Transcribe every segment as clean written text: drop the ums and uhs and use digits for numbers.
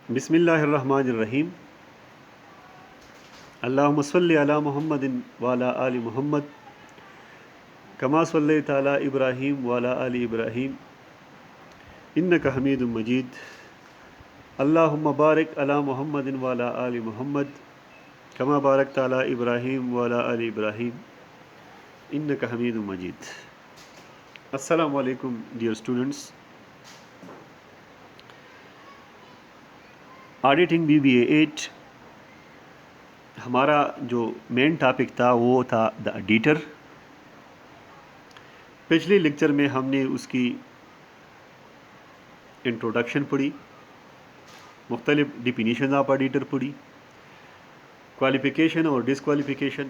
بسم اللہ الرحمن الرحیم اللہم صلی علی محمد وعلی آل محمد کما صلیت علی ابراہیم وعلی آل ابراہیم انک حمید مجید اللہم بارک علی محمد وعلی آل محمد کما بارکت علی ابراہیم وعلی آل ابراہیم انک حمید مجید. السلام علیکم ڈیئر اسٹوڈنٹس. آڈیٹنگ BBA 8 ہمارا جو مین ٹاپک تھا وہ تھا دا ایڈیٹر. پچھلے لیکچر میں ہم نے اس کی انٹروڈکشن پڑھی، مختلف ڈیفینیشن آف ایڈیٹر پڑھی، کوالیفیکیشن اور ڈسکوالیفیکیشن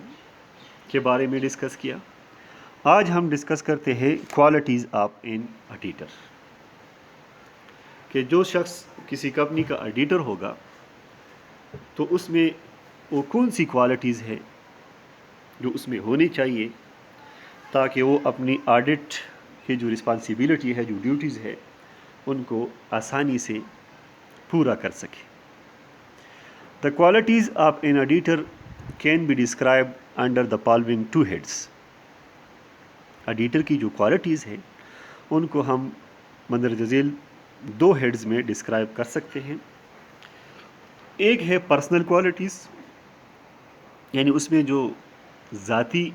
کے بارے میں ڈسکس کیا. آج ہم ڈسکس کرتے ہیں کوالٹیز آف این ایڈیٹر، کہ جو شخص کسی کمپنی کا ایڈیٹر ہوگا تو اس میں وہ کون سی کوالٹیز ہے جو اس میں ہونی چاہیے تاکہ وہ اپنی آڈٹ کی جو رسپانسبلٹی ہے، جو ڈیوٹیز ہے، ان کو آسانی سے پورا کر سکے. The qualities of an editor can be described under the following 2 heads. Editor کی جو کوالٹیز ہیں ان کو ہم مندرجہ ذیل 2 ہیڈز میں ڈسکرائب کر سکتے ہیں. ایک ہے پرسنل کوالٹیز، یعنی اس میں جو ذاتی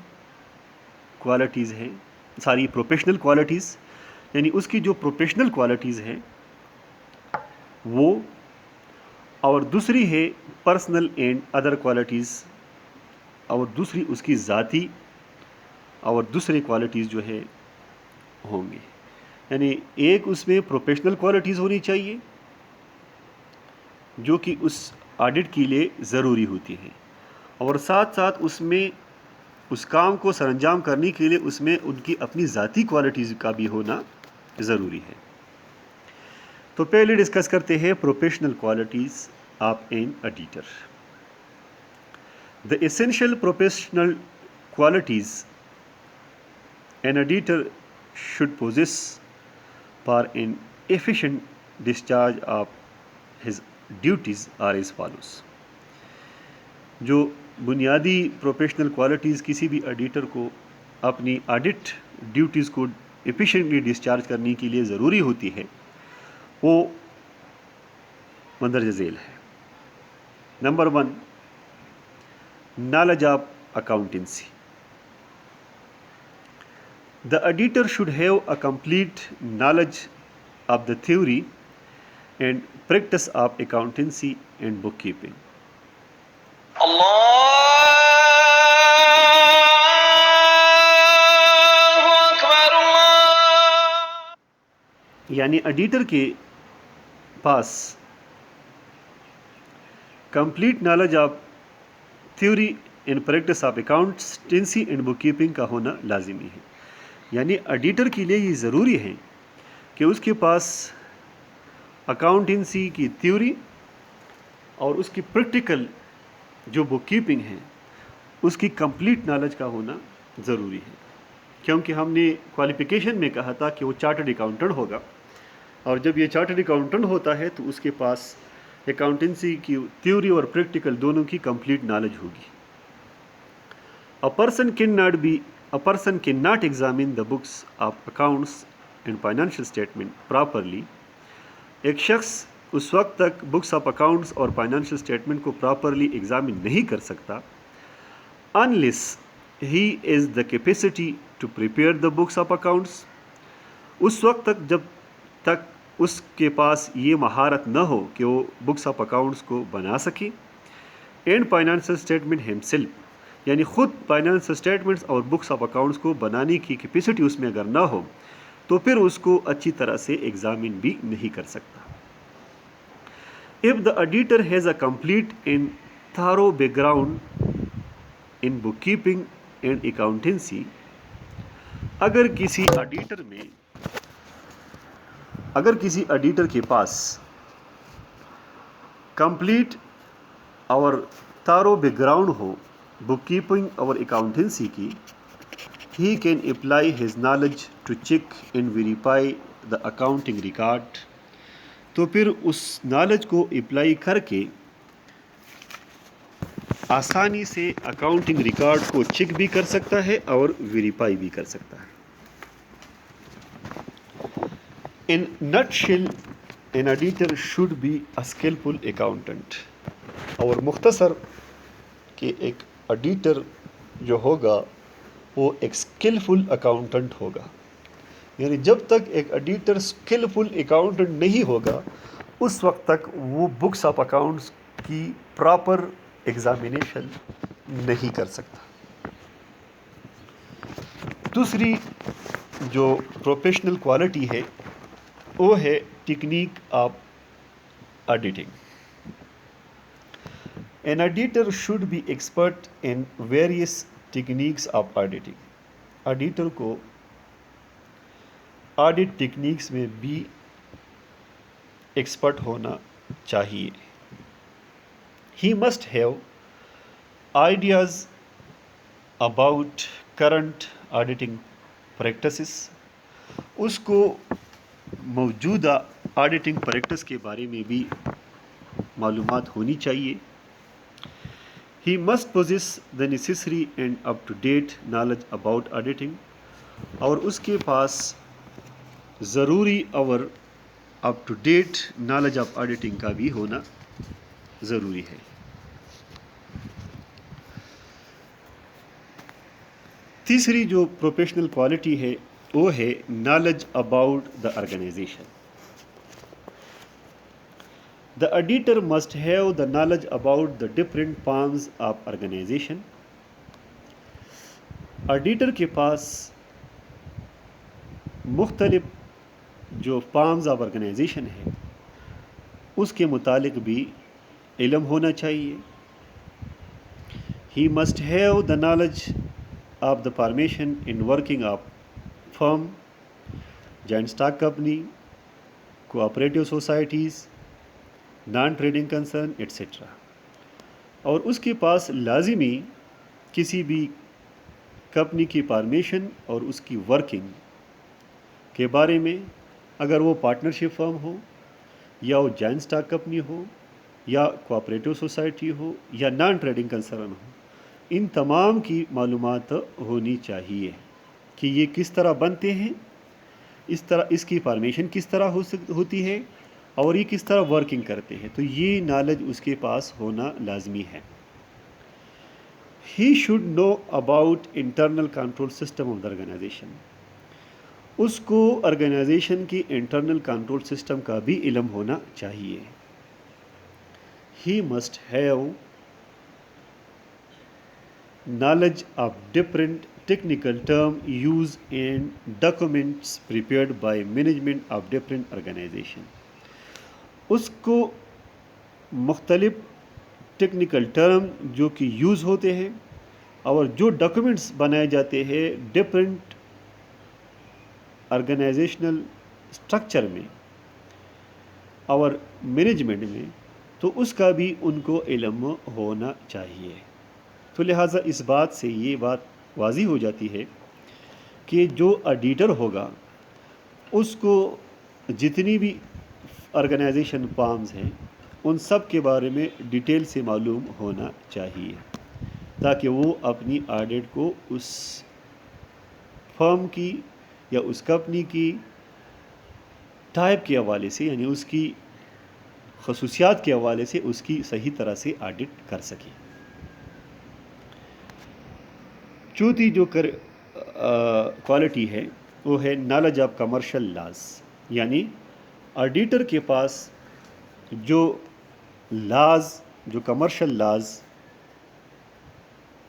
کوالٹیز ہیں، ساری پروفیشنل کوالٹیز، یعنی اس کی جو پروفیشنل کوالٹیز ہیں وہ، اور دوسری ہے پرسنل اینڈ ادر کوالٹیز، اور دوسری اس کی ذاتی اور دوسری کوالٹیز جو ہے ہوں گے. یعنی ایک اس میں پروفیشنل کوالٹیز ہونی چاہیے جو کہ اس آڈٹ کے لیے ضروری ہوتی ہیں، اور ساتھ ساتھ اس میں اس کام کو سر انجام کرنے کے لیے اس میں ان کی اپنی ذاتی کوالٹیز کا بھی ہونا ضروری ہے. تو پہلے ڈسکس کرتے ہیں professional qualities of an editor. The essential professional qualities an editor should possess for an efficient discharge of his duties are as follows. جو بنیادی پروفیشنل کوالٹیز کسی بھی ایڈیٹر کو اپنی آڈٹ ڈیوٹیز کو ایفیشینٹلی ڈسچارج کرنے کے لیے ضروری ہوتی ہے وہ مندرجہ ذیل ہے. Number 1، knowledge of accountancy. The editor should have a complete knowledge of the theory and practice of accountancy and bookkeeping. یعنی ایڈیٹر کے پاس complete knowledge of theory and practice of accountancy and book keeping کا ہونا لازمی ہے. یعنی auditor کے لیے یہ ضروری ہے کہ اس کے پاس اکاؤنٹنسی کی تھیوری اور اس کی پریکٹیکل جو بک کیپنگ ہے اس کی کمپلیٹ نالج کا ہونا ضروری ہے. کیونکہ ہم نے کوالیفیکیشن میں کہا تھا کہ وہ چارٹرڈ اکاؤنٹنٹ ہوگا، اور جب یہ چارٹرڈ اکاؤنٹنٹ ہوتا ہے تو اس کے پاس اکاؤنٹنسی کی تھیوری اور پریکٹیکل دونوں کی کمپلیٹ نالج ہوگی. A person cannot examine the books of accounts and financial statement properly. ایک شخص اس وقت تک بکس آف اکاؤنٹس اور فائنینشیل اسٹیٹمنٹ کو پراپرلی ایگزامن نہیں کر سکتا unless he is the capacity to prepare the books of accounts. اس وقت تک جب تک اس کے پاس یہ مہارت نہ ہو کہ وہ بکس آف اکاؤنٹس کو بنا سکے، اینڈ فائنینشیل اسٹیٹمنٹ ہمسیلف، یعنی خود فائنینشیل اسٹیٹمنٹس اور بکس آف اکاؤنٹس کو بنانے کی کیپیسٹی اس میں اگر نہ ہو تو پھر اس کو اچھی طرح سے ایگزامن بھی نہیں کر سکتا. If the editor has a complete and thorough background in bookkeeping and accountancy، اگر کسی ایڈیٹر کے پاس کمپلیٹ اور تھارو بیک گراؤنڈ ہو بک کیپنگ اور اکاؤنٹنسی کی، he can apply his knowledge to check and verify the accounting record تو پھر اس knowledge کو اپلائی کر کے آسانی سے اکاؤنٹنگ ریکارڈ کو چیک بھی کر سکتا ہے اور ویریفائی بھی کر سکتا ہے. In nutshell, an auditor should be a skillful accountant. اور مختصر کہ ایک آڈیٹر جو ہوگا وہ ایک اسکلفل اکاؤنٹنٹ ہوگا. یعنی جب تک ایک آڈیٹر اسکلفل اکاؤنٹنٹ نہیں ہوگا اس وقت تک وہ بکس آف اکاؤنٹس کی پراپر ایگزامینیشن نہیں کر سکتا. دوسری جو پروفیشنل کوالٹی ہے وہ ہے technique of auditing. An auditor should be expert in various techniques of auditing. Auditor کو آڈٹ ٹیکنیکس میں بھی ایکسپرٹ ہونا چاہیے. He must have ideas about current auditing practices. اس کو موجودہ آڈیٹنگ پریکٹس کے بارے میں بھی معلومات ہونی چاہیے. He must possess the necessary and up-to-date knowledge about auditing. اور اس کے پاس ضروری اور up-to-date knowledge of auditing کا بھی ہونا ضروری ہے. تیسری جو پروفیشنل کوالٹی ہے وہ ہے knowledge about the organization. The auditor must have the knowledge about the different forms of organization. Auditor کے پاس مختلف جو فارمز آف آرگنائزیشن ہے اس کے متعلق بھی علم ہونا چاہیے. He must have the knowledge of the formation and working of firm, joint stock company, cooperative societies, non-trading concern, etc. اور اس کے پاس لازمی کسی بھی کمپنی کی فارمیشن اور اس کی ورکنگ کے بارے میں، اگر وہ پارٹنرشپ فرم ہو یا وہ جوائنٹ اسٹاک کمپنی ہو یا کوآپریٹو سوسائٹی ہو یا نان ٹریڈنگ کنسرن ہو، ان تمام کی معلومات ہونی چاہیے کہ یہ کس طرح بنتے ہیں، اس کی فارمیشن کس طرح ہوتی ہے اور یہ کس طرح ورکنگ کرتے ہیں. تو یہ نالج اس کے پاس ہونا لازمی ہے. He should know about internal control system of the organization. اس کو آرگنائزیشن کی انٹرنل کنٹرول سسٹم کا بھی علم ہونا چاہیے. He must have knowledge of different technical terms used in documents prepared by management of different organization. اس کو مختلف technical term جو کہ یوز ہوتے ہیں اور جو ڈاکومنٹس بنائے جاتے ہیں ڈفرینٹ آرگنائزیشنل اسٹرکچر میں اور مینجمنٹ میں، تو اس کا بھی ان کو علم ہونا چاہیے. تو لہٰذا اس بات سے یہ بات واضح ہو جاتی ہے کہ جو آڈیٹر ہوگا اس کو جتنی بھی آرگنائزیشن فارمز ہیں ان سب کے بارے میں ڈیٹیل سے معلوم ہونا چاہیے تاکہ وہ اپنی آڈٹ کو اس فرم کی یا اس کمپنی کی ٹائپ کے حوالے سے، یعنی اس کی خصوصیات کے حوالے سے اس کی صحیح طرح سے آڈٹ کر سکے. چوتھی جو کوالٹی ہے وہ ہے نالج آف کمرشل لاز. یعنی آڈیٹر کے پاس جو لاز، جو کمرشل لاز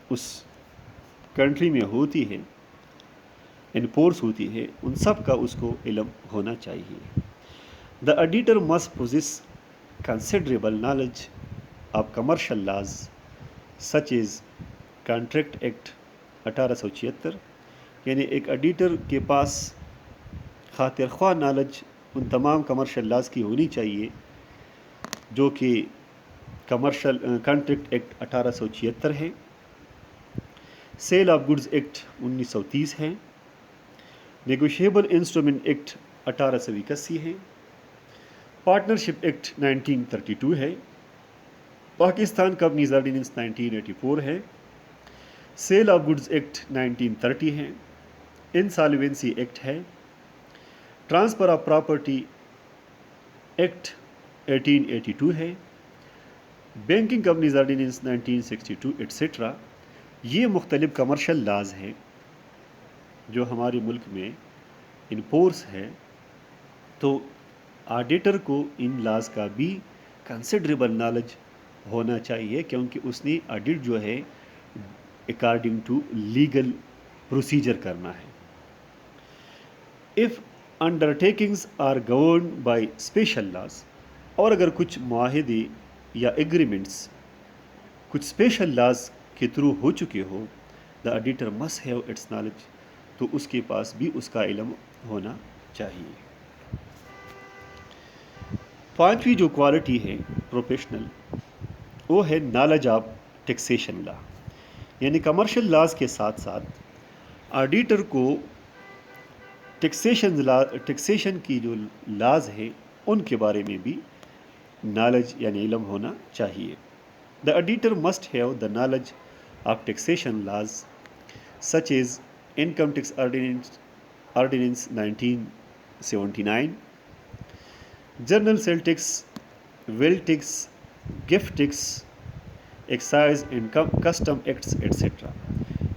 اس کنٹری میں ہوتی ہے، انفورس ہوتی ہے، ان سب کا اس کو علم ہونا چاہیے. The auditor must possess considerable knowledge of commercial laws such as Contract Act 1876. یعنی ایک آڈیٹر کے پاس خاطر خواہ نالج ان تمام کمرشل لاز کی ہونی چاہیے جو کہ کانٹریکٹ ایکٹ 1876 ہے، سیل آف گڈز ایکٹ 1930 ہے، نیگوشیبل انسٹرومنٹ ایکٹ 1881 ہے، پارٹنرشپ ایکٹ 1932 ہے، پاکستان کمپنیز آرڈیننس 1984 ہے، سیل آف گڈز ایکٹ 1930 ہے، انسالوینسی ایکٹ ہے، ٹرانسفر آف پراپرٹی ایکٹ 1882 ہے، بینکنگ کمپنیز آرڈیننس 1962 ایٹسٹرا۔ یہ مختلف کمرشل لاز ہیں جو ہمارے ملک میں ان فورس ہے، تو آڈیٹر کو ان لاز کا بھی کنسیڈریبل نالج ہونا چاہیے، کیونکہ اس نے آڈٹ جو ہے اکارڈنگ ٹو لیگل پروسیجر کرنا ہے۔ If undertakings are governed by special laws, اور اگر کچھ معاہدے یا ایگریمنٹس کچھ اسپیشل لاز کے تھرو ہو چکے ہو، the auditor must have its knowledge, تو اس کے پاس بھی اس کا علم ہونا چاہیے۔ پانچویں جو کوالٹی ہے پروفیشنل، وہ ہے نالج آف ٹیکسیشن لا، یعنی کمرشل لاز کے ساتھ ساتھ آڈیٹر کو ٹیکسیشن کی جو لاز ہے ان کے بارے میں بھی نالج یعنی علم ہونا چاہیے۔ The auditor must have the knowledge of taxation laws such as income tax ordinance 1979، general sale tax, wealth tax, gift tax, excise and custom acts etcetera,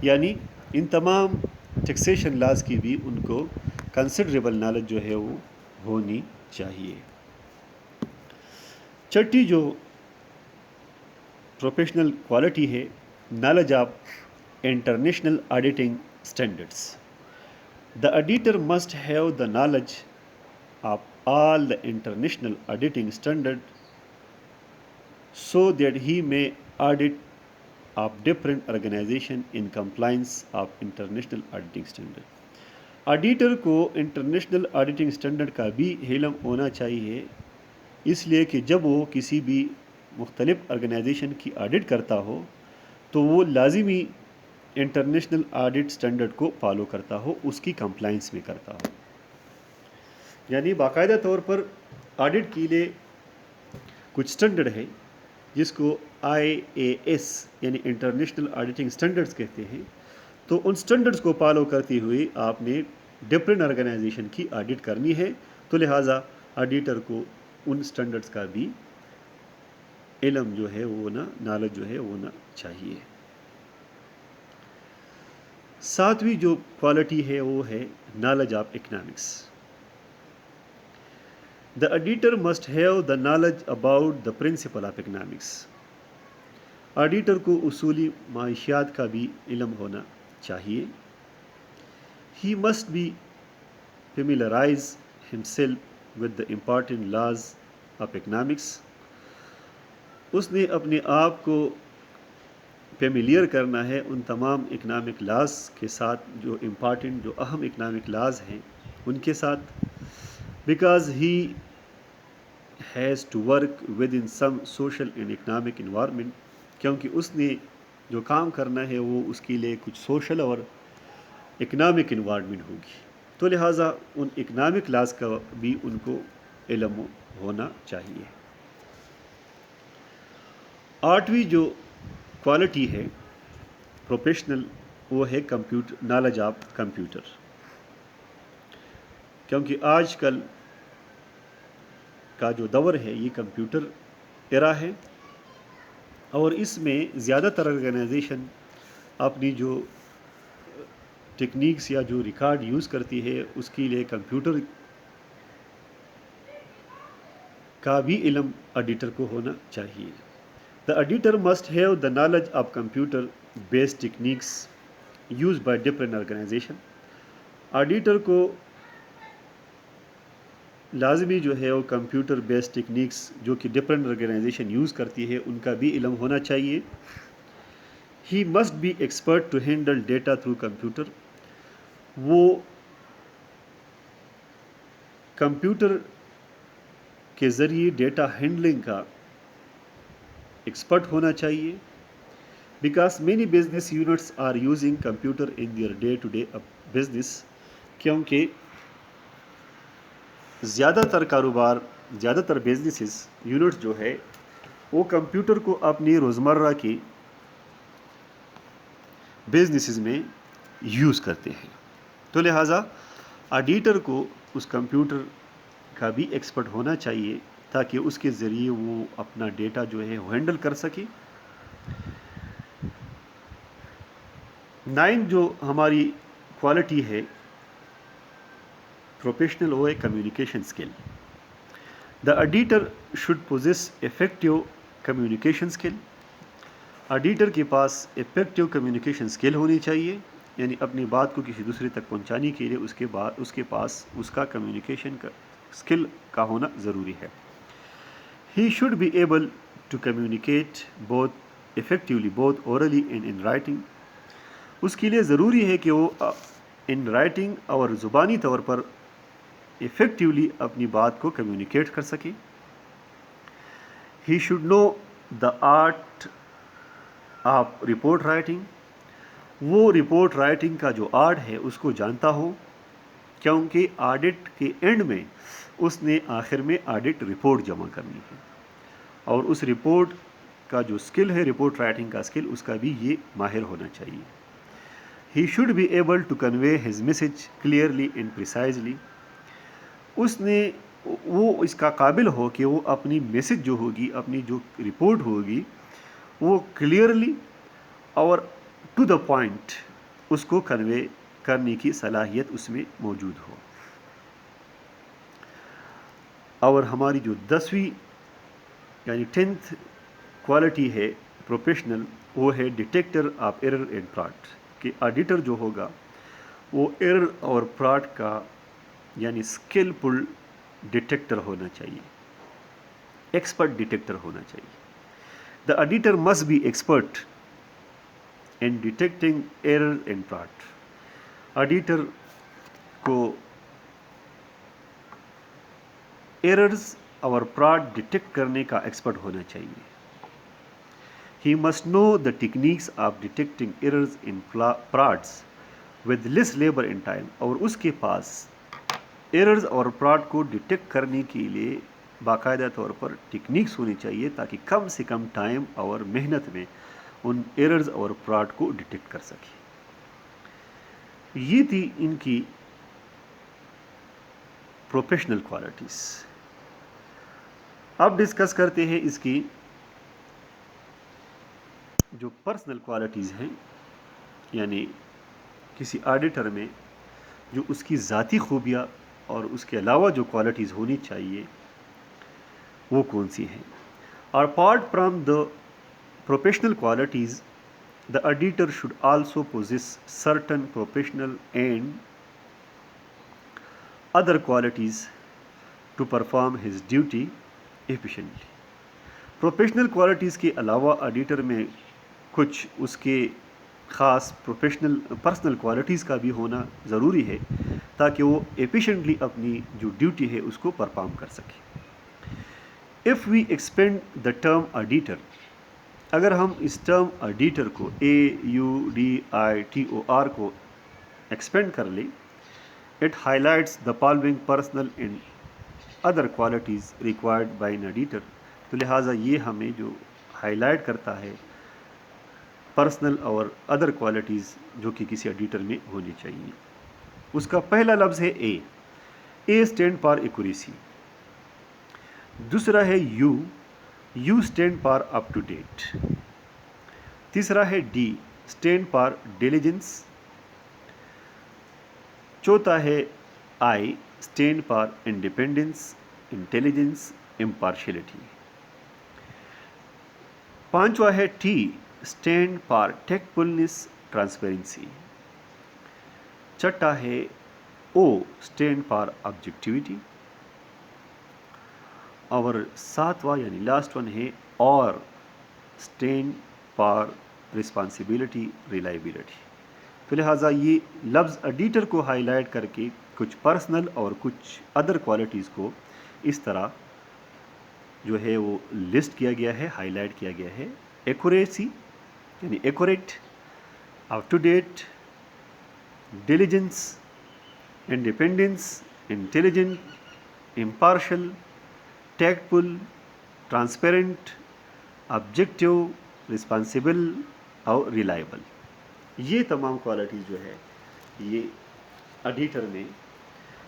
یعنی ان تمام ٹیکسیشن لاز کی بھی ان کو کنسیڈریبل نالج جو ہے وہ ہونی چاہیے۔ چھٹی جو پروفیشنل کوالٹی ہے، knowledge of international auditing standards. The auditor must have the knowledge of all the international auditing standard so that he may audit of different organization in compliance of international auditing standard۔ Auditor کو international auditing standard کا بھی علم ہونا چاہیے، اس لیے کہ جب وہ کسی بھی مختلف آرگنائزیشن کی آڈٹ کرتا ہو تو وہ لازمی انٹرنیشنل آڈٹ اسٹینڈرڈ کو فالو کرتا ہو، اس کی کمپلائنس میں کرتا ہو۔ یعنی باقاعدہ طور پر آڈٹ کے لیے کچھ اسٹینڈرڈ ہے جس کو IAS یعنی انٹرنیشنل آڈیٹنگ اسٹینڈرڈز کہتے ہیں، تو ان اسٹینڈرڈز کو فالو کرتے ہوئے آپ نے ڈفرینٹ آرگنائزیشن کی آڈٹ کرنی ہے، تو لہٰذا آڈیٹر کو ان اسٹینڈرڈز کا بھی علم جو ہے وہ نالج جو ہے ہونا چاہیے۔ ساتویں جو کوالٹی ہے وہ ہے knowledge of economics. The auditor must have the knowledge about the principle of economics۔ Auditor کو اصولی معاشیات کا بھی علم ہونا چاہیے۔ He must be familiarize himself with the important laws of economics۔ اس نے اپنے آپ کو فیملیئر کرنا ہے ان تمام اکنامک لاز کے ساتھ جو امپارٹنٹ جو اہم اکنامک لاز ہیں ان کے ساتھ، because he has to work within some social and economic environment، کیونکہ اس نے جو کام کرنا ہے وہ اس کے لیے کچھ سوشل اور اکنامک انوائرمنٹ ہوگی، تو لہٰذا ان اکنامک لاز کا بھی ان کو علم ہونا چاہیے۔ آٹھویں جو کوالٹی ہے پروفیشنل، وہ ہے نالج آف کمپیوٹر، کیونکہ آج کل کا جو دور ہے یہ کمپیوٹر ایرا ہے، اور اس میں زیادہ تر آرگنائزیشن اپنی جو ٹیکنیکس یا جو ریکارڈ یوز کرتی ہے اس کے لیے کمپیوٹر کا بھی علم آڈیٹر کو ہونا چاہیے۔ The auditor must have the knowledge of computer based techniques use by different organization. Auditor کو لازمی جو ہے وہ کمپیوٹر بیسڈ ٹیکنیکس جو کہ ڈفرینٹ آرگنائزیشن یوز کرتی ہے ان کا بھی علم ہونا چاہیے۔ He must be expert to handle data through computer, وہ کمپیوٹر کے ذریعے ڈیٹا ہینڈلنگ کا ایکسپرٹ ہونا چاہیے، because many business units are using computer in their day to day business, کیونکہ زیادہ تر کاروبار زیادہ تر بزنسز یونٹس جو ہے وہ کمپیوٹر کو اپنی روزمرہ کی بزنسز میں یوز کرتے ہیں، تو لہٰذا آڈیٹر کو اس کمپیوٹر کا بھی ایکسپرٹ ہونا چاہیے تاکہ اس کے ذریعے وہ اپنا ڈیٹا جو ہے وہ ہینڈل کر سکے۔ 9 جو ہماری کوالٹی ہے پروفیشنل، وہ ہے communication skill. The auditor should possess effective communication skill. Auditor کے پاس افیکٹو کمیونیکیشن اسکل ہونی چاہیے، یعنی اپنی بات کو کسی دوسرے تک پہنچانے کے لیے اس کے پاس اس کا کمیونیکیشن کا اسکل کا ہونا ضروری ہے۔ He should be able to communicate both effectively both orally and in writing. اس کے لیے ضروری ہے کہ وہ ان رائٹنگ اور زبانی طور پر افیکٹولی اپنی بات کو کمیونیکیٹ کر سکے۔ He should know the art of report writing. وہ رپورٹ رائٹنگ کا جو آرٹ ہے اس کو جانتا ہو، کیونکہ آڈٹ کے اینڈ میں اس نے آخر میں آڈٹ رپورٹ جمع کرنی ہے، اور اس رپورٹ کا جو اسکل ہے رپورٹ رائٹنگ کا اسکل، اس کا بھی یہ ماہر ہونا چاہیے۔ He should be able to convey his message clearly and precisely. وہ اس کا قابل ہو کہ وہ اپنی میسج جو ہوگی، اپنی جو رپورٹ ہوگی، وہ کلیئرلی اور ٹو دا پوائنٹ اس کو کنوے کرنے کی صلاحیت اس میں موجود ہو۔ اور ہماری جو 10ویں یعنی 10th کوالٹی ہے پروفیشنل، وہ ہے detector of error and fraud, کہ آڈیٹر جو ہوگا وہ ایرر اور فراڈ کا یعنی اسکلفل ڈیٹیکٹر ہونا چاہیے، ایکسپرٹ ڈیٹیکٹر ہونا چاہیے۔ The auditor must be expert in detecting error and fraud۔ آڈیٹر کو ایررز اور فراڈ ڈیٹیکٹ کرنے کا ایکسپرٹ ہونا چاہیے۔ He must know the techniques of detecting errors and frauds with less labor and time۔ اور اس کے پاس ایررز اور فراڈ کو ڈیٹیکٹ کرنے کے لیے باقاعدہ طور پر ٹیکنیکس ہونی چاہیے تاکہ کم سے کم ٹائم اور محنت میں ان ایررز اور فراڈ کو ڈیٹیکٹ کر سکے۔ یہ تھی ان کی پروفیشنل کوالٹیز۔ اب ڈسکس کرتے ہیں اس کی جو پرسنل کوالٹیز ہیں، یعنی کسی آڈیٹر میں جو اس کی ذاتی خوبیاں اور اس کے علاوہ جو کوالٹیز ہونی چاہیے وہ کون سی ہیں۔ اور apart from the professional qualities, the auditor should also possess certain professional and other qualities to perform his duty efficiently۔ Professional qualities کے علاوہ آڈیٹر میں کچھ اس کے خاص پرسنل کوالٹیز کا بھی ہونا ضروری ہے تاکہ وہ ایفیشینٹلی اپنی جو ڈیوٹی ہے اس کو پرفارم کر سکے۔ If we expand the term auditor، اگر ہم اس ٹرم آڈیٹر کو AUDITOR کو ایکسپینڈ کر لیں، it high lights the following personal and other qualities required by an auditor. تو لہٰذا یہ ہمیں جو ہائی لائٹ کرتا ہے پرسنل اور ادر کوالٹیز جو کہ کسی آڈیٹر میں ہونی چاہیے۔ اس کا پہلا لفظ ہے اے اسٹینڈ فار ایکوریسی، دوسرا ہے U stand for up to date, تیسرا ہے ڈی اسٹینڈ فار ڈیلیجنس، چوتھا ہے I stand for independence, intelligence, impartiality, پانچواں ہے T stand for tactfulness, transparency, چھٹا ہے او اسٹینڈ فار آبجیکٹیوٹی، اور ساتواں یعنی لاسٹ ون ہے اور اسٹینڈ فار رسپانسبلٹی، ریلائبلٹی۔ تو لہٰذا یہ لفظ آڈیٹر کو ہائی لائٹ کر کے کچھ پرسنل اور کچھ ادر کوالٹیز کو اس طرح جو ہے وہ لسٹ کیا گیا ہے، ہائی لائٹ کیا گیا ہے۔ ایکوریسی یعنی accurate, up to date, diligence, independence, intelligent, impartial, tactful, transparent, objective, responsible اور ریلائبل. یہ تمام کوالٹیز جو ہے یہ ایڈیٹر میں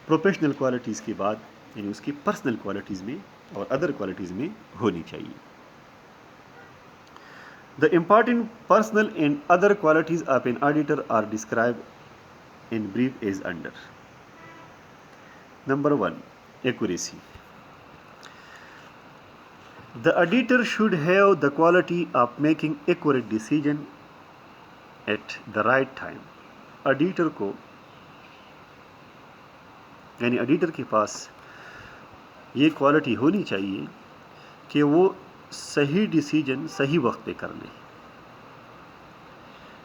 پروفیشنل کوالٹیز کے بعد یعنی اس کی پرسنل کوالٹیز میں اور ادر کوالٹیز میں ہونی چاہیے. The important personal and other qualities of an auditor are described in brief as under. Number 1, accuracy. The auditor should have the quality of making accurate decision at the right time. Auditor کو یعنی auditor کے پاس یہ quality ہونی چاہیے کہ وہ صحیح decision صحیح وقت پہ کر لیں.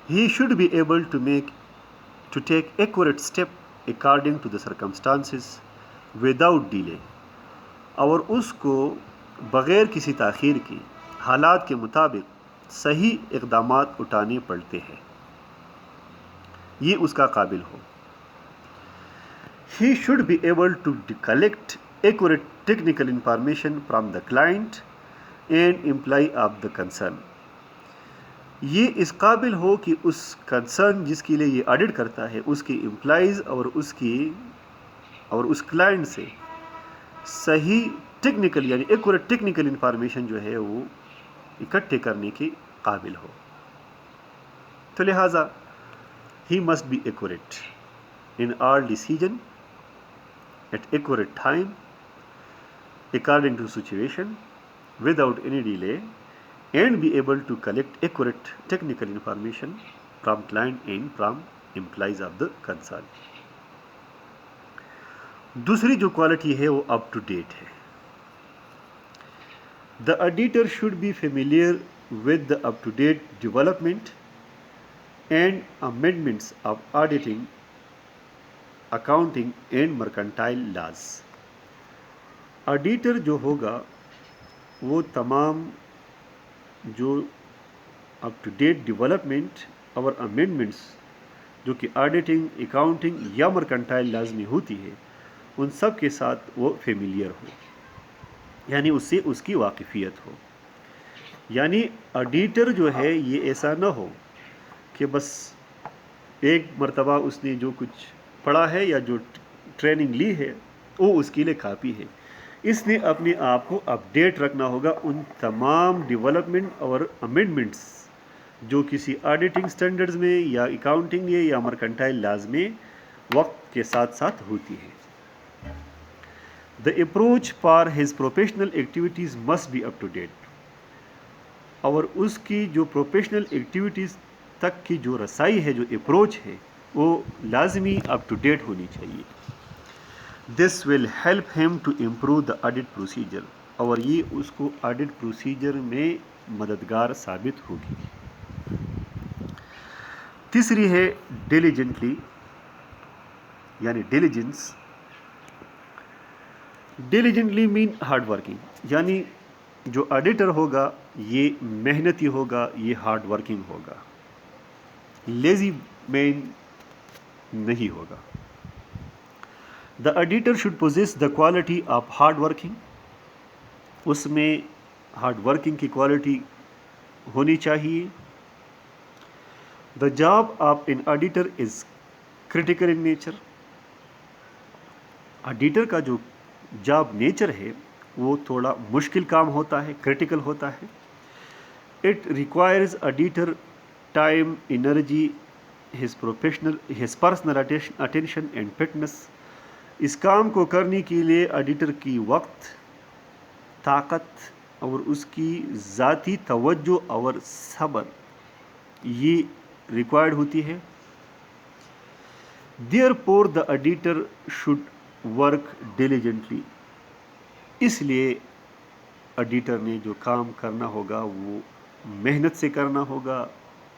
He should be able to take accurate step according to the circumstances without delay. اور اس کو بغیر کسی تاخیر کے حالات کے مطابق صحیح اقدامات اٹھانے پڑتے ہیں. یہ اس کا قابل ہو. He should be able to collect accurate technical information from the client and employee of the concern. یہ اس قابل ہو کہ اس کنسرن جس کے لیے یہ آڈٹ کرتا ہے اس کے امپلائیز اور اس کلائنٹ سے صحیح ٹیکنیکل یعنی ایکوریٹ ٹیکنیکل انفارمیشن جو ہے وہ اکٹھے کرنے کے قابل ہو. تو لہٰذا he must be accurate in all decision at accurate time according to situation without any delay and be able to collect accurate technical information from client and from employees of the concern. دوسری جو quality ہے وہ اپ to date ہے. The auditor should be familiar with the up to date development and amendments of auditing, accounting and mercantile laws. Auditor جو ہوگا وہ تمام جو اپ ٹو ڈیٹ ڈیولپمنٹ اور امینڈمنٹس جو کہ آڈیٹنگ، اکاؤنٹنگ یا مرکنٹائل لاز میں ہوتی ہے ان سب کے ساتھ وہ فیملیئر ہو یعنی اس سے اس کی واقفیت ہو. یعنی آڈیٹر جو ہے یہ ایسا نہ ہو کہ بس ایک مرتبہ اس نے جو کچھ پڑھا ہے یا جو ٹریننگ لی ہے وہ اس کے لیے کافی ہے. اس نے اپنے آپ کو اپڈیٹ رکھنا ہوگا ان تمام ڈیولپمنٹ اور امینڈمنٹس جو کسی آڈیٹنگ سٹینڈرڈز میں یا اکاؤنٹنگ یا مرکنٹائل لاز میں وقت کے ساتھ ساتھ ہوتی ہے. The approach for his professional activities must be up to date. اور اس کی جو پروفیشنل ایکٹیویٹیز تک کی جو رسائی ہے جو اپروچ ہے وہ لازمی اپ ٹو ڈیٹ ہونی چاہیے. This will help him to improve the audit procedure. اور یہ اس کو آڈٹ پروسیجر میں مددگار ثابت ہوگی. تیسری ہے ڈیلیجنٹلی یعنی ڈیلیجنس. ڈیلیجنٹلی مین ہارڈ ورکنگ یعنی جو آڈیٹر ہوگا یہ محنتی ہوگا، یہ ہارڈ ورکنگ ہوگا، لیزی مین نہیں ہوگا. The auditor should possess the quality of hard working. اس میں ہارڈ ورکنگ کی کوالٹی ہونی چاہیے. The job of an auditor is critical in nature. Auditor کا جو جاب نیچر ہے وہ تھوڑا مشکل کام ہوتا ہے، کریٹیکل ہوتا ہے. It requires auditor time, energy, his personal attention and fitness. اس کام کو کرنے کے لیے ایڈیٹر کی وقت، طاقت اور اس کی ذاتی توجہ اور صبر یہ ریکوائرڈ ہوتی ہے. Therefore the auditor should work diligently. اس لیے ایڈیٹر نے جو کام کرنا ہوگا وہ محنت سے کرنا ہوگا،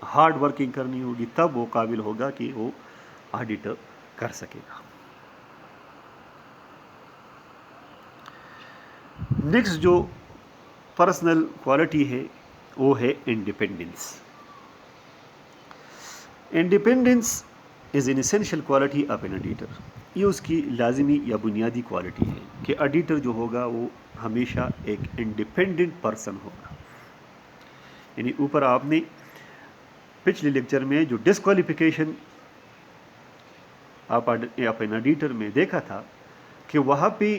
ہارڈ ورکنگ کرنی ہوگی، تب وہ قابل ہوگا کہ وہ آڈیٹر کر سکے گا. نیکسٹ جو پرسنل کوالٹی ہے وہ ہے independence. Independence is an essential quality of an editor. یہ اس کی لازمی یا بنیادی کوالٹی ہے کہ ایڈیٹر جو ہوگا وہ ہمیشہ ایک انڈیپینڈنٹ پرسن ہوگا. یعنی اوپر آپ نے پچھلے لیکچر میں جو ڈسکوالیفیکیشن آپ ان ایڈیٹر میں دیکھا تھا کہ وہاں پہ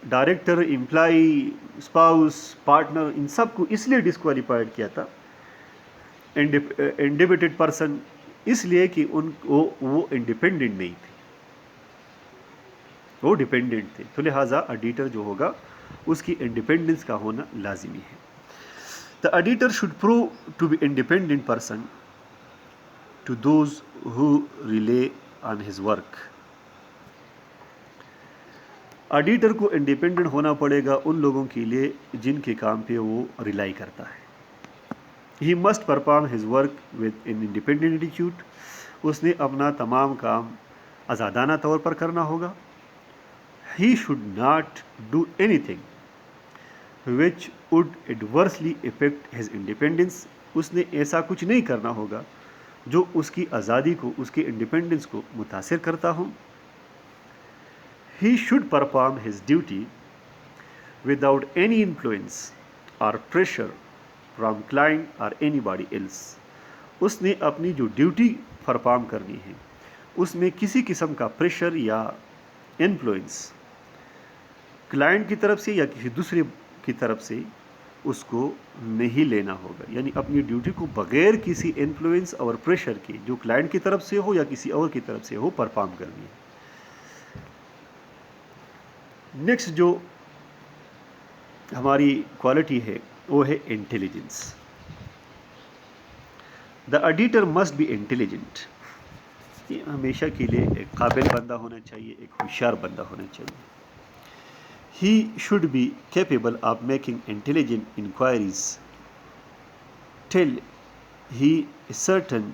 ڈائریکٹر، امپلائی، اسپاؤس، پارٹنر، ان سب کو اس لیے ڈسکوالیفائڈ کیا تھا انڈیپینڈنٹ پرسن، اس لیے کہ وہ انڈیپینڈنٹ نہیں تھے، وہ ڈیپینڈنٹ تھے. تو لہٰذا ایڈیٹر جو ہوگا اس کی انڈیپینڈنس کا ہونا لازمی ہے. The editor should prove to be independent person to those who rely on his work. Editor کو انڈیپینڈنٹ ہونا پڑے گا ان لوگوں کے لیے جن کے کام پہ وہ ریلائی کرتا ہے. He must perform his work with an independent attitude. اس نے اپنا تمام کام آزادانہ طور پر کرنا ہوگا. He should not do anything which would adversely affect his independence. اس نے ایسا کچھ نہیں کرنا ہوگا جو اس کی آزادی کو، اس کی انڈیپینڈنس کو متاثر کرتا ہوں. He should perform his duty without any influence or pressure from client or anybody else. اس نے اپنی جو ڈیوٹی پرفارم کرنی ہے اس میں کسی قسم کا پریشر یا انفلوئنس کلائنٹ کی طرف سے یا کسی دوسرے کی طرف سے اس کو نہیں لینا ہوگا. یعنی اپنی ڈیوٹی کو بغیر کسی انفلوئنس اور پریشر کے، جو کلائنٹ کی طرف سے ہو یا کسی اور کی طرف سے ہو، پرفارم کرنی ہے. نیکسٹ جو ہماری کوالٹی ہے وہ ہے intelligence. The editor must be intelligent. یہ ہمیشہ کے لیے ایک قابل بندہ ہونا چاہیے، ایک ہوشیار بندہ ہونا چاہیے. He should be capable of making intelligent inquiries till he is certain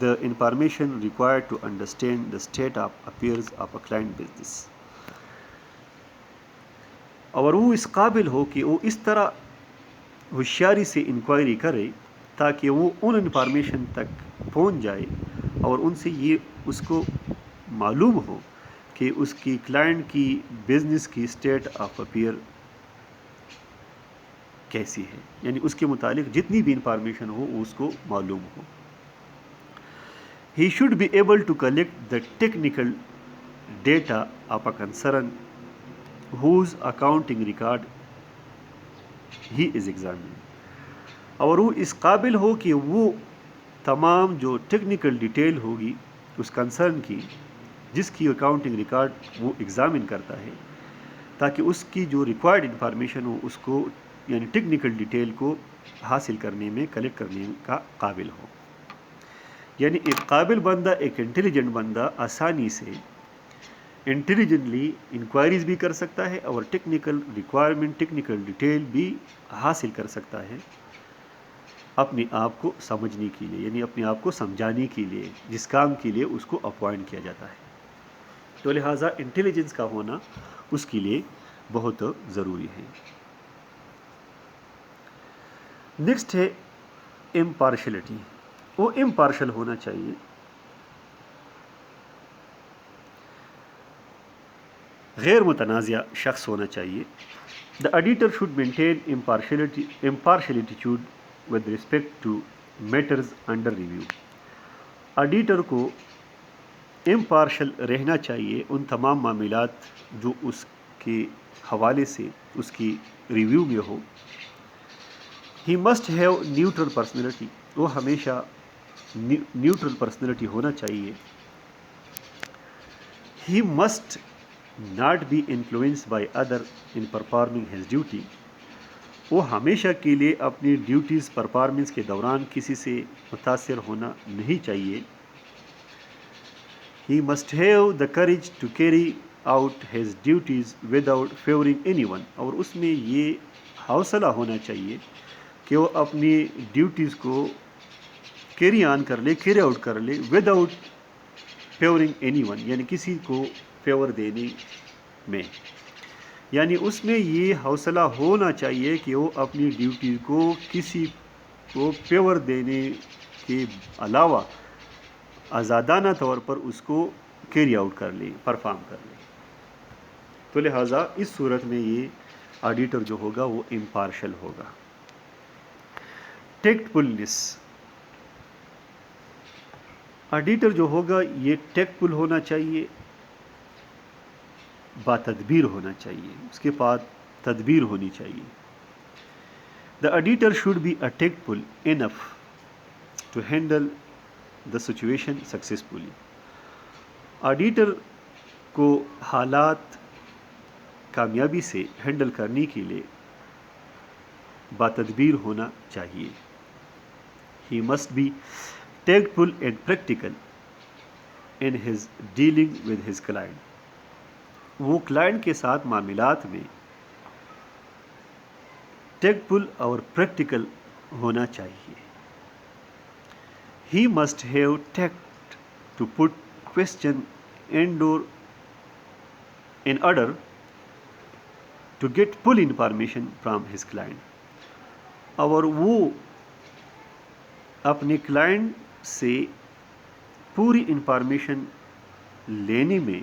the information required to understand the state of affairs of a client business. اور وہ اس قابل ہو کہ وہ اس طرح ہوشیاری سے انکوائری کرے تاکہ وہ ان انفارمیشن تک پہنچ جائے اور ان سے یہ اس کو معلوم ہو کہ اس کی کلائنٹ کی بزنس کی اسٹیٹ آف افیئر کیسی ہے. یعنی اس کے متعلق جتنی بھی انفارمیشن ہو وہ اس کو معلوم ہو. He should be able to collect the technical data of a concern whose accounting record he is examining. اور وہ اس قابل ہو کہ وہ تمام جو ٹیکنیکل ڈیٹیل ہوگی اس کنسرن کی جس کی اکاؤنٹنگ ریکارڈ وہ ایگزامن کرتا ہے، تاکہ اس کی جو ریکوائرڈ انفارمیشن ہو اس کو، یعنی ٹیکنیکل ڈیٹیل کو حاصل کرنے میں، کلیکٹ کرنے کا قابل ہو. یعنی ایک قابل بندہ، ایک انٹیلیجنٹ بندہ آسانی سے انٹیلیجنٹلی انکوائریز بھی کر سکتا ہے اور ٹیکنیکل ریکوائرمنٹ، ٹیکنیکل ڈیٹیل بھی حاصل کر سکتا ہے اپنے آپ کو سمجھنے کے لیے، یعنی اپنے آپ کو سمجھانے کے لیے جس کام کے لیے اس کو اپوائنٹ کیا جاتا ہے. تو لہٰذا انٹیلیجنس کا ہونا اس کے لیے بہت ضروری ہے. نیکسٹ ہے امپارشلٹی. وہ امپارشل ہونا چاہیے. غیر متنازع شخص ہونا چاہیے. The auditor should maintain impartial attitude with respect to matters under review. Auditor کو امپارشل رہنا چاہیے ان تمام معاملات جو اس کے حوالے سے اس کی ریویو میں ہو. He must have neutral personality. وہ ہمیشہ نیوٹرل پرسنالٹی ہونا چاہیے. He must not be influenced by other in performing his duty. وہ ہمیشہ کے لیے اپنی ڈیوٹیز پرفارمنس کے دوران کسی سے متاثر ہونا نہیں چاہیے. He must have the courage to carry out his duties without favoring anyone. اور اس میں یہ حوصلہ ہونا چاہیے کہ وہ اپنی ڈیوٹیز کو کیری آن کر لے، کیری آؤٹ کر لے وداؤٹ فیورنگ اینی ون، یعنی کسی کو فیور دینے میں. یعنی اس میں یہ حوصلہ ہونا چاہیے کہ وہ اپنی ڈیوٹی کو کسی کو فیور دینے کے علاوہ آزادانہ طور پر اس کو کیری آؤٹ کر لے، پرفارم کر لے. تو لہٰذا اس صورت میں یہ آڈیٹر جو ہوگا وہ امپارشل ہوگا. ٹیکٹفلنس، آڈیٹر جو ہوگا یہ ٹیکٹفل ہونا چاہیے، با تدبیر ہونا چاہیے، اس کے پاس تدبیر ہونی چاہیے. The auditor should be tactful enough to handle the situation successfully. Auditor کو حالات کامیابی سے ہینڈل کرنے کے لیے با تدبیر ہونا چاہیے. He must be tactful and practical in his dealing with his client. وہ کلائنٹ کے ساتھ معاملات میں ٹیکٹفل اور پریکٹیکل ہونا چاہیے. He must have tact to put question in order to get full information from his client. اور وہ اپنے کلائنٹ سے پوری انفارمیشن لینے میں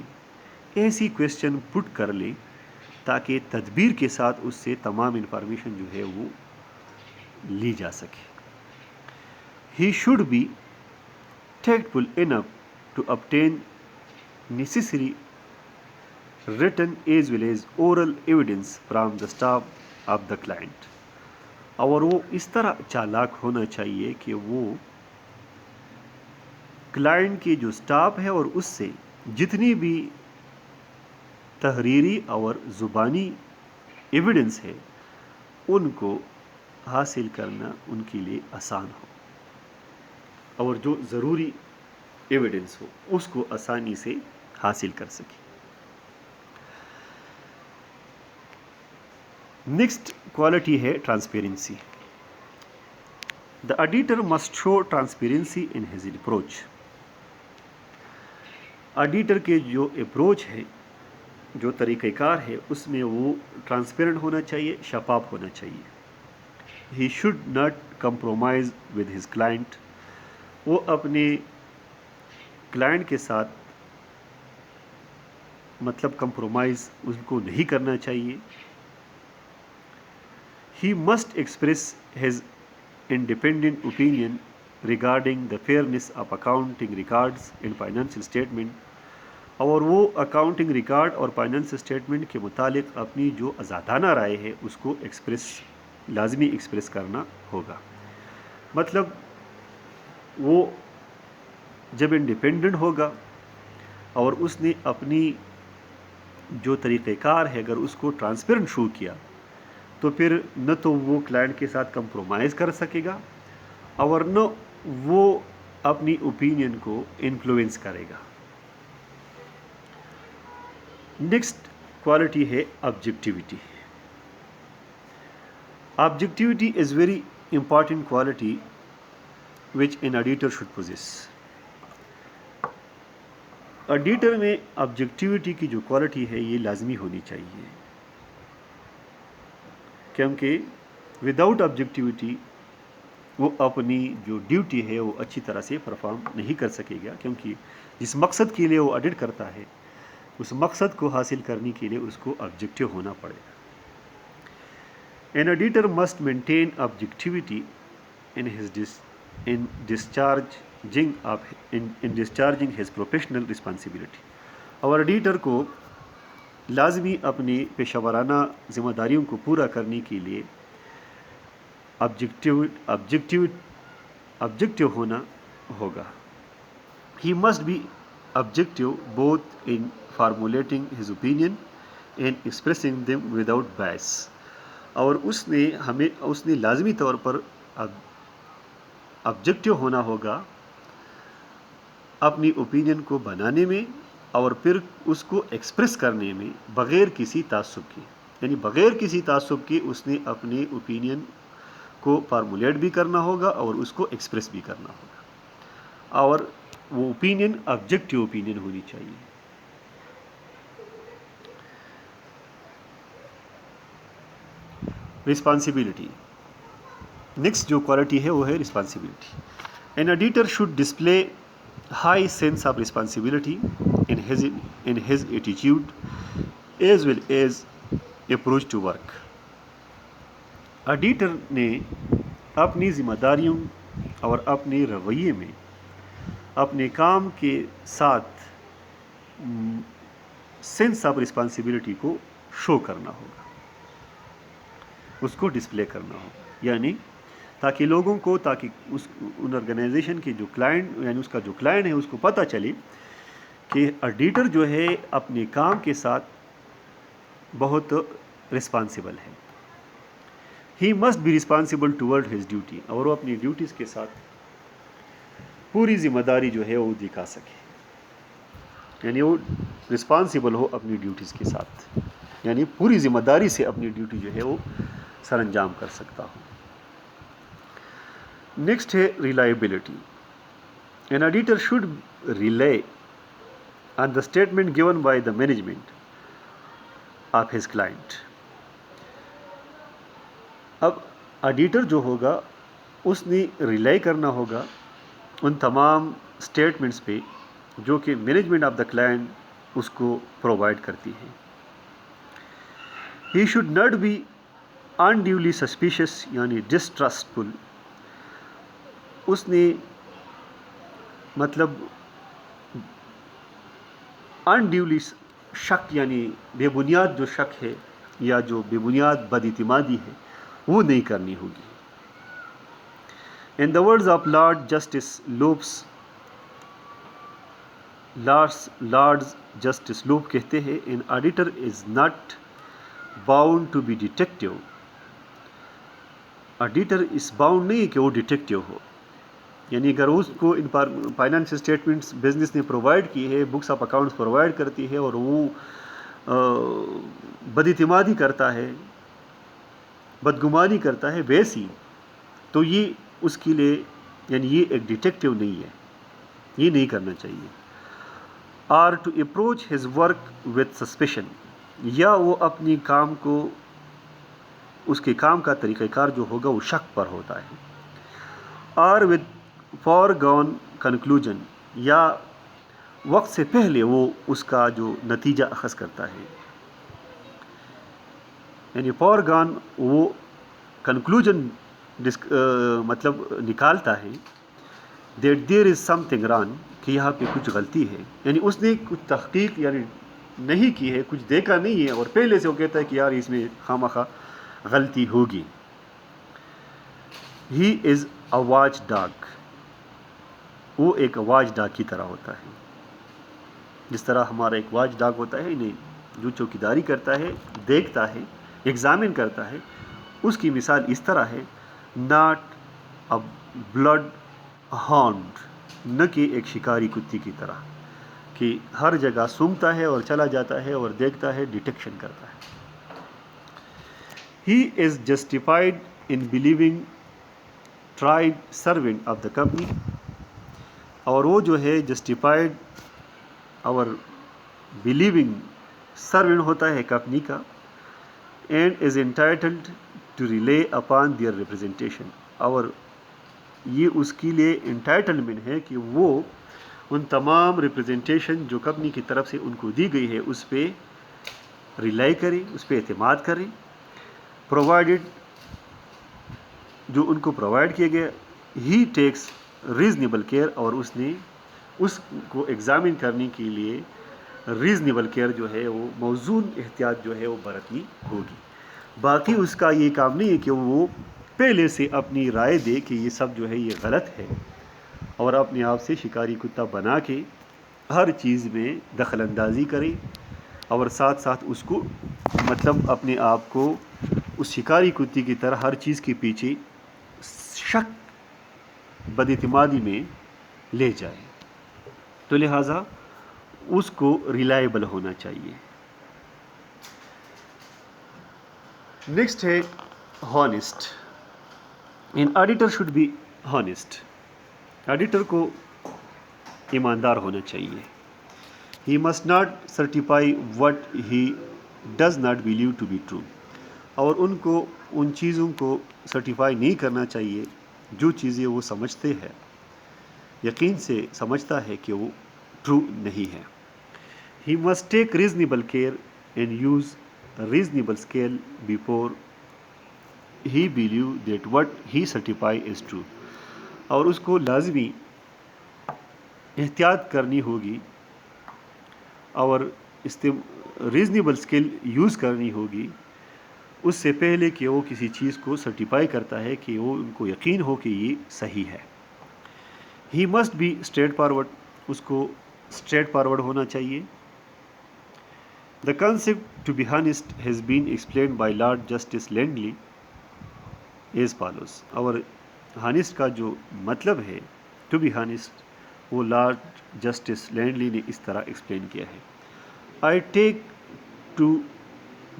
ایسی کویسچن پٹ کر لے تاکہ تدبیر کے ساتھ اس سے تمام انفارمیشن جو ہے وہ لی جا سکے. He should be tactful enough to obtain necessary written as well as oral evidence from the staff of the client. اور وہ اس طرح چالاک ہونا چاہیے کہ وہ کلائنٹ کے جو سٹاف ہے اور اس سے جتنی بھی تحریری اور زبانی ایویڈنس ہے ان کو حاصل کرنا ان کے لیے آسان ہو، اور جو ضروری ایویڈنس ہو اس کو آسانی سے حاصل کر سکے. نیکسٹ کوالٹی ہے transparency. The auditor must show transparency in his approach. Auditor کے جو اپروچ ہے، جو طریقہ کار ہے، اس میں وہ ٹرانسپیرنٹ ہونا چاہیے، شفاف ہونا چاہیے. He should not compromise with his client. وہ اپنے کلائنٹ کے ساتھ مطلب کمپرومائز اس کو نہیں کرنا چاہیے. He must express his independent opinion regarding the fairness of accounting records and financial statement. اور وہ اکاؤنٹنگ ریکارڈ اور فائنینس اسٹیٹمنٹ کے متعلق اپنی جو آزادانہ رائے ہے اس کو لازمی ایکسپریس کرنا ہوگا. مطلب وہ جب انڈیپینڈنٹ ہوگا اور اس نے اپنی جو طریقہ کار ہے اگر اس کو ٹرانسپیرنٹ شو کیا تو پھر نہ تو وہ کلائنٹ کے ساتھ کمپرومائز کر سکے گا اور نہ وہ اپنی اوپینین کو انفلوئنس کرے گا. نیکسٹ کوالٹی ہے objectivity. Objectivity is very important quality which an auditor should possess. Auditor میں آبجیکٹیوٹی کی جو کوالٹی ہے یہ لازمی ہونی چاہیے، کیونکہ وداؤٹ آبجیکٹیوٹی وہ اپنی جو ڈیوٹی ہے وہ اچھی طرح سے پرفارم نہیں کر سکے گا، کیونکہ جس مقصد کے لیے وہ آڈٹ کرتا ہے اس مقصد کو حاصل کرنے کے لیے اس کو آبجیکٹیو ہونا پڑے گا. An auditor must maintain objectivity in discharging his professional responsibility. اور ایڈیٹر کو لازمی اپنی پیشہ ورانہ ذمہ داریوں کو پورا کرنے کے لیے آبجیکٹیو ہونا ہوگا. He must be objective both in formulating his opinion and expressing them without bias. اور اس نے لازمی طور پر آبجیکٹیو ہونا ہوگا اپنی اوپینین کو بنانے میں اور پھر اس کو ایکسپریس کرنے میں بغیر کسی تعصب کے، یعنی بغیر کسی تعصب کے اس نے اپنی اوپینین کو فارمولیٹ بھی کرنا ہوگا اور اس کو ایکسپریس بھی کرنا ہوگا، اور وہ اوپینین آبجیکٹیو اوپینین ہونی چاہیے. رسپانسبلٹی. نیکسٹ جو کوالٹی ہے وہ ہے responsibility. An auditor should display high sense of responsibility in his attitude as well as approach to work. Auditor نے اپنی ذمہ داریوں اور اپنے رویے میں اپنے کام کے ساتھ سینس آف رسپانسبلٹی کو شو کرنا ہوگا، اس کو ڈسپلے کرنا ہوگا، یعنی تاکہ لوگوں کو، تاکہ ان آرگنائزیشن کے جو کلائنٹ، یعنی اس کا جو کلائنٹ ہے، اس کو پتہ چلے کہ آڈیٹر جو ہے اپنے کام کے ساتھ بہت رسپانسبل ہے. He must be responsible toward his duty, اور وہ اپنی ڈیوٹیز کے ساتھ پوری ذمہ داری جو ہے وہ دکھا سکے، یعنی وہ رسپانسبل ہو اپنی ڈیوٹیز کے ساتھ، یعنی پوری ذمہ داری سے اپنی ڈیوٹی جو ہے وہ سر انجام کر سکتا ہو. نیکسٹ ہے reliability. An auditor should rely on the statement given by the management of his client. اب آڈیٹر جو ہوگا اس نے ریلائی کرنا ہوگا ان تمام اسٹیٹمنٹس پہ جو کہ مینجمنٹ آف دا کلائنٹ اس کو پرووائڈ کرتی ہے. He should not be unduly suspicious یعنی ڈسٹرسٹفل. اس نے مطلب unduly شک، یعنی بے بنیاد جو شک ہے یا جو بے بنیاد بد اعتمادی ہے وہ نہیں کرنی ہوگی. In the words of Lord Justice Lopes، Lord Justice Lope کہتے ہیں an auditor is not bound to be detective. Auditor اس باؤنڈ نہیں ہے کہ وہ ڈیٹیکٹیو ہو، یعنی اگر اس کو ان فائنانس اسٹیٹمنٹس بزنس نے پرووائڈ کی ہے، بکس آف اکاؤنٹس پرووائڈ کرتی ہے، اور وہ بد اعتمادی کرتا ہے، بدگمانی کرتا ہے ویسی، تو یہ اس کے لیے، یعنی یہ ایک ڈیٹیکٹیو نہیں ہے، یہ نہیں کرنا چاہیے. Or to approach his work with suspicion, یا وہ اپنی کام کو، اس کے کام کا طریقہ کار جو ہوگا وہ شک پر ہوتا ہے. Or with foregone conclusion, یا وقت سے پہلے وہ اس کا جو نتیجہ اخذ کرتا ہے، یعنی فار گون وہ کنکلوژن مطلب نکالتا ہے that there is some thing wrong, کہ یہاں پہ کچھ غلطی ہے، یعنی اس نے کچھ تحقیق یعنی نہیں کی ہے، کچھ دیکھا نہیں ہے، اور پہلے سے وہ کہتا ہے کہ یار اس میں خواہ غلطی ہوگی. ہی از اے واچ ڈاگ، وہ ایک واچ ڈاگ کی طرح ہوتا ہے. جس طرح ہمارا ایک واچ ڈاگ ہوتا ہے، انہیں جو چوکیداری کرتا ہے، دیکھتا ہے، ایگزامن کرتا ہے، اس کی مثال اس طرح ہے، ناٹ اے بلڈ ہانڈ، نہ کہ ایک شکاری کتی کی طرح کہ ہر جگہ سونگھتا ہے اور چلا جاتا ہے اور دیکھتا ہے، ڈیٹیکشن کرتا ہے. He is justified in believing tried servant of the company، اور وہ جو ہے جسٹیفائڈ اور بلیونگ سرونٹ ہوتا ہے کمپنی کا، and is entitled to rely upon their representation, اور یہ اس کے لیے انٹائٹلمنٹ ہے کہ وہ ان تمام ریپرزنٹیشن جو کمپنی کی طرف سے ان کو دی گئی ہے اس پہ ریلائی کرے، اس پہ اعتماد کرے، پرووائڈڈ جو ان کو پرووائڈ کیا گیا. ہی ٹیکس ریزنیبل کیئر، اور اس نے اس کو ایگزامن کرنے کے لیے ریزنیبل کیئر جو ہے وہ موزون احتیاط جو ہے وہ برتنی ہوگی. باقی اس کا یہ کام نہیں ہے کہ وہ پہلے سے اپنی رائے دے کہ یہ سب جو ہے یہ غلط ہے، اور اپنے آپ سے شکاری کتا بنا کے ہر چیز میں دخل اندازی کرے، اور ساتھ ساتھ اس کو مطلب اپنے آپ کو اس شکاری کتی کی طرح ہر چیز کے پیچھے شک، بد اعتمادی میں لے جائے. تو لہٰذا اس کو ریلائبل ہونا چاہیے. نیکسٹ ہے honest. An auditor should be honest. Auditor کو ایماندار ہونا چاہیے. He must not certify what he does not believe to be true, اور ان کو ان چیزوں کو سرٹیفائی نہیں کرنا چاہیے جو چیزیں وہ سمجھتے ہیں یقین سے سمجھتا ہے کہ وہ ٹرو نہیں ہے. He must take reasonable care and use a reasonable scale before he believe that what he certify is true. اور اس کو لازمی احتیاط کرنی ہوگی اور ریزنیبل اسکل یوز کرنی ہوگی اس سے پہلے کہ وہ کسی چیز کو سرٹیفائی کرتا ہے کہ وہ ان کو یقین ہو کہ یہ صحیح ہے. He must be straightforward, اس کو اسٹریٹ فارورڈ ہونا چاہیے. The concept to be honest has been explained by Lord Justice Landley as follows. اور honest کا جو مطلب ہے to be honest وہ لارڈ جسٹس لینڈلی نے اس طرح ایکسپلین کیا ہے. I take to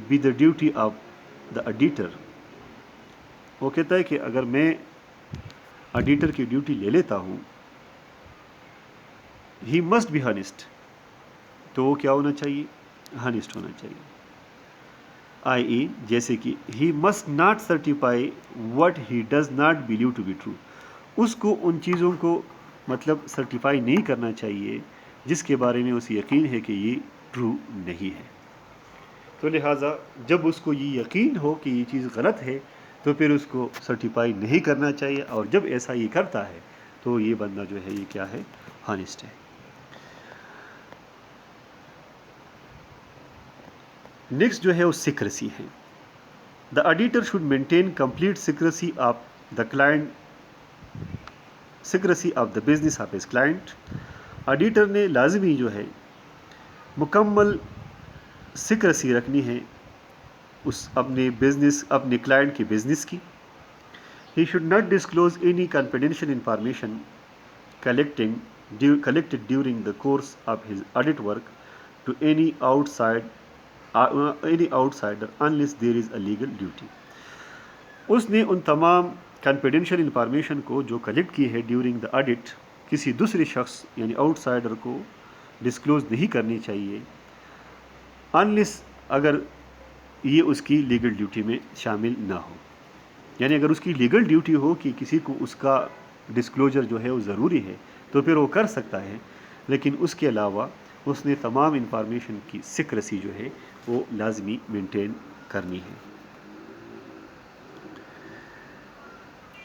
be the duty of the auditor. وہ کہتا ہے کہ اگر میں آڈیٹر کی ڈیوٹی لے لیتا ہوں he must be honest تو وہ کیا ہونا چاہیے؟ ہانیسٹ ہونا چاہیے. i.e. جیسے کہ he must not certify what he does not believe to be true. اس کو ان چیزوں کو مطلب سرٹیفائی نہیں کرنا چاہیے جس کے بارے میں اسے یقین ہے کہ یہ ٹرو نہیں ہے. تو لہٰذا جب اس کو یہ یقین ہو کہ یہ چیز غلط ہے تو پھر اس کو سرٹیفائی نہیں کرنا چاہیے، اور جب ایسا یہ کرتا ہے تو یہ بندہ جو ہے یہ کیا ہے؟ ہانیسٹ ہے. نیکسٹ جو ہے وہ سیکریسی ہے. دا auditor should maintain complete secrecy of the client, secrecy of the business of his client. Auditor نے لازمی جو ہے مکمل سیکریسی رکھنی ہے اس اپنے بزنس، اپنے کلائنٹ کی بزنس کی. ہی should not disclose any confidential information collected during the course of his audit work to any outsider unless there is a legal duty. اس نے ان تمام کانفیڈینشیل انفارمیشن کو جو کلیکٹ کی ہے ڈیورنگ دا آڈٹ کسی دوسرے شخص یعنی آؤٹ سائڈر کو ڈسکلوز نہیں کرنی چاہیے انلیس اگر یہ اس کی لیگل ڈیوٹی میں شامل نہ ہو. یعنی اگر اس کی لیگل ڈیوٹی ہو کہ کسی کو اس کا ڈسکلوجر جو ہے وہ ضروری ہے تو پھر وہ کر سکتا ہے، لیکن اس کے علاوہ اس نے تمام انفارمیشن کی سیکریسی جو ہے وہ لازمی مینٹین کرنی ہے.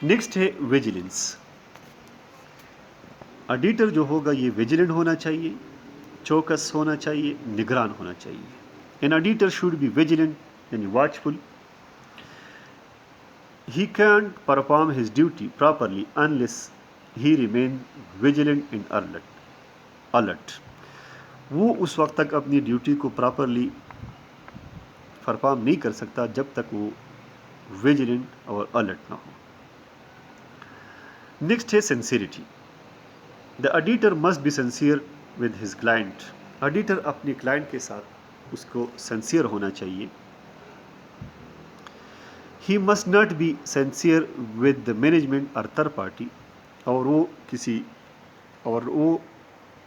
نیکسٹ ہے ویجیلنس. آڈیٹر جو ہوگا یہ ویجیلنٹ ہونا چاہیے، چوکس ہونا چاہیے، نگران ہونا چاہیے. An auditor should be vigilant and watchful. He can't perform his duty properly unless he remains vigilant and alert. وہ اس وقت تک اپنی ڈیوٹی کو پراپرلی پرفارم نہیں کر سکتا جب تک وہ ویجیلنٹ اور الرٹ نہ ہو. نیکسٹ ہے sincerity. The auditor must be sincere with his client. Auditor اپنے کلائنٹ کے ساتھ اس کو سنسیئر ہونا چاہیے. He must not be sincere with the management اور تھرڈ پارٹی. اور وہ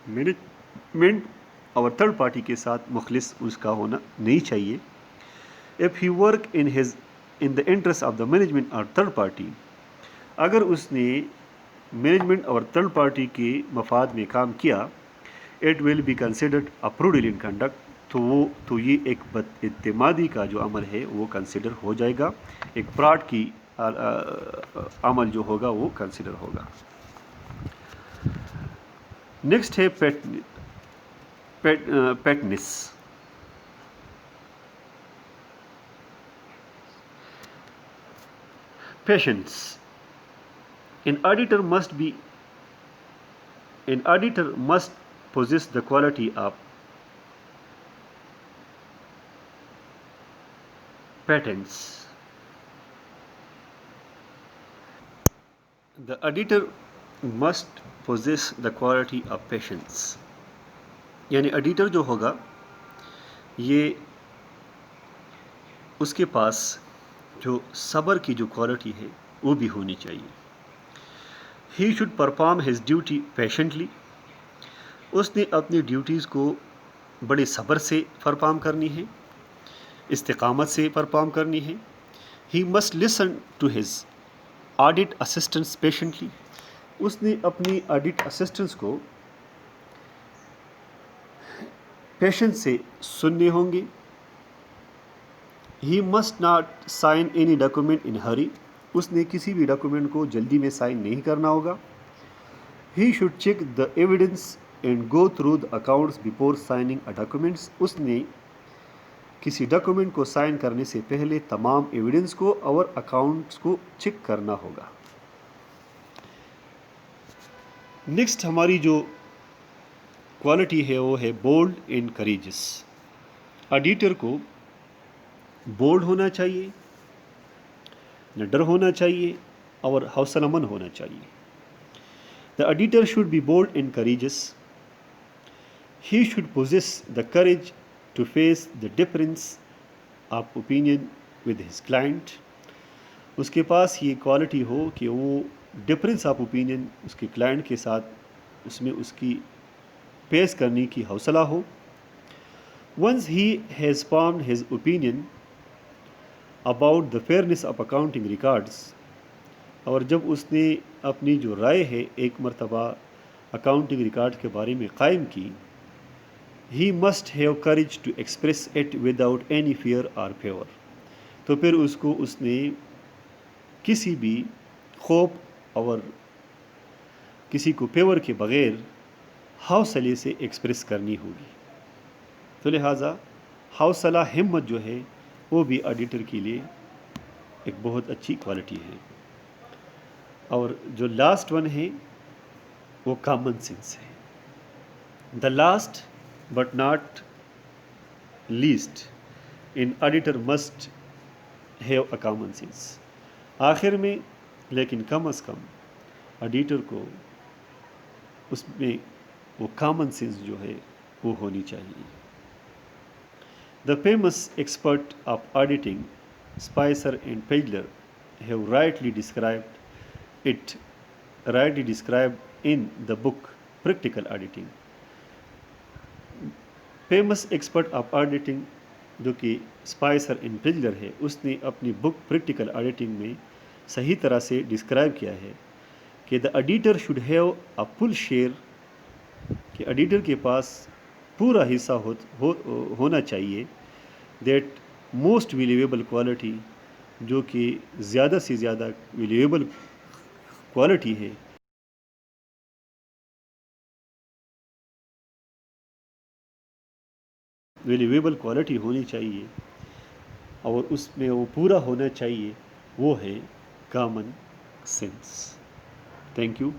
مینجمنٹ اور تھرڈ پارٹی کے ساتھ مخلص اس کا ہونا نہیں چاہیے. If he work in the interest of the management اور تھرڈ پارٹی، اگر اس نے مینجمنٹ اور تھرڈ پارٹی کے مفاد میں کام کیا، it will be considered a prudent conduct. تو یہ ایک بد اعتمادی کا جو عمل ہے وہ کنسیڈر ہو جائے گا، ایک فراڈ کی عمل جو ہوگا وہ کنسیڈر ہوگا. نیکسٹ ہے پیٹنس. Patience. An auditor must possess the quality of patience. The auditor must possess the quality of patience. یعنی آڈیٹر جو ہوگا یہ اس کے پاس جو صبر کی جو کوالٹی ہے وہ بھی ہونی چاہیے. He should perform his duty patiently. اس نے اپنی ڈیوٹیز کو بڑے صبر سے پرفارم کرنی ہے، استقامت سے پرفارم کرنی ہے. He must listen to his audit assistants patiently. اس نے اپنی آڈٹ اسسٹنٹس کو پیشنس سے سننے ہوں گے. He must not sign any document in hurry. اس نے کسی بھی ڈاکومنٹ کو جلدی میں سائن نہیں کرنا ہوگا. He should check the evidence and go through the accounts before signing a documents. اس نے کسی ڈاکومنٹ کو سائن کرنے سے پہلے تمام ایویڈنس کو اور اکاؤنٹس کو چیک کرنا ہوگا. نیکسٹ ہماری جو کوالٹی ہے وہ ہے بولڈ اینڈ کریجس. آڈیٹر کو بولڈ ہونا چاہیے، نڈر ہونا چاہیے اور حوصلہ مند ہونا چاہیے. The auditor should be bold and courageous. He should possess the courage to face the difference of opinion with his client. اس کے پاس یہ کوالٹی ہو کہ وہ ڈفرینس آف اوپینین اس کے کلائنٹ کے ساتھ اس میں اس کی پیش کرنے کی حوصلہ ہو. Once he has formed his opinion about the fairness of accounting records, اور جب اس نے اپنی جو رائے ہے ایک مرتبہ اکاؤنٹنگ ریکارڈ کے بارے میں قائم کی، he must have courage to express it without any fear اور فیور. تو پھر اس نے کسی بھی خوف اور کسی کو فیور کے بغیر حوصلے سے ایکسپریس کرنی ہوگی. تو لہٰذا حوصلہ، ہمت جو ہے وہ بھی آڈیٹر کے لیے ایک بہت اچھی کوالٹی ہے. اور جو لاسٹ ون ہے وہ کامن سینس ہے. The last but not least in auditor must have a common sense. آخر میں لیکن کم از کم آڈیٹر کو اس میں وہ کامن سینس جو ہے وہ ہونی چاہیے. The famous expert of auditing, Spicer and Pagler, have rightly described in the book Practical Auditing. Famous expert of auditing جو کہ اسپائسر اینڈ پجلر ہے، اس نے اپنی بک پریکٹیکل آڈیٹنگ میں صحیح طرح سے ڈسکرائب کیا ہے کہ the auditor should have a full share, کہ آڈیٹر کے پاس پورا حصہ ہونا چاہیے. دیٹ موسٹ ویلیویبل کوالٹی، جو کہ زیادہ سے زیادہ ویلیویبل کوالٹی ہے، ویلیویبل کوالٹی ہونی چاہیے اور اس میں وہ پورا ہونا چاہیے، وہ ہے کامن سینس. Thank you.